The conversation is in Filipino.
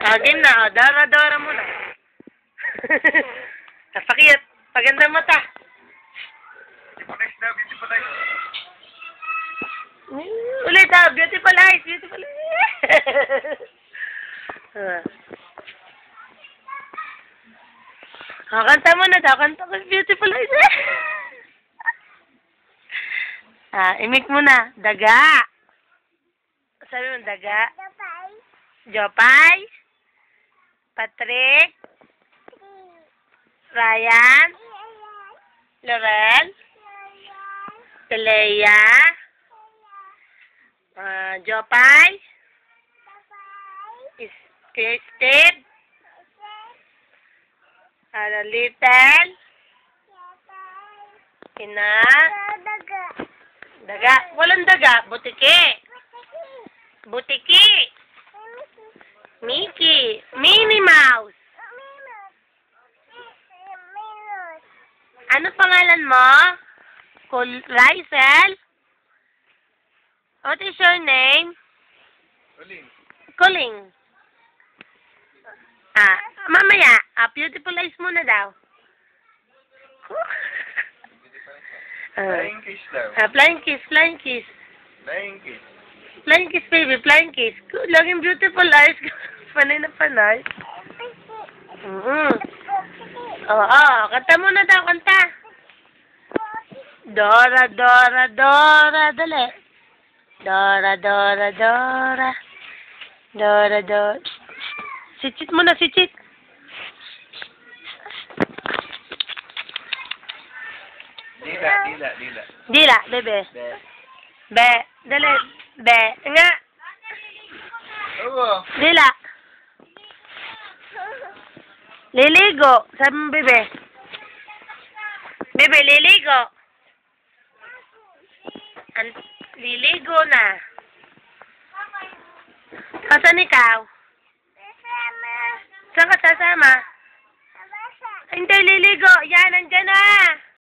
Game na. Dora muna. Napakiyat. Paganda mata. Beautiful eyes daw, beautiful eyes. Ulit beautiful eyes, beautiful eyes. Kanta mo na daw, kanta ko beautiful eyes. Imik mo na. Daga. Sabi mo, daga. Jopay. Patrick. Ryan. Laurel. Telea. Jopay. Steve. Little. Ina. Daga. Walang daga. Butiki. Butiki. Mickey. Minnie Mouse. Ano pangalan mo? Rysel? What is your name? Colin. Mamaya. Beautiful eyes muna daw. Flying kiss daw. Flying kiss, flying kiss. Flying kiss. Flying kiss, baby, flying kiss. Laging beautiful eyes. Panay na panay. Kanta muna daw, kanta. Dora, Dora, Dora, dali. Dora, Dora, Dora. Dora, Dora. Sitsit muna, sitsit. Dila. Dila, bebe. Be, dali. Be, nga. Oo. Dila. Liligo. Sabi mo, bebe. Bebe, liligo. Liligo na. Asan ikaw? Saan ka sasama? Hindi, liligo. Yan, nandyan na.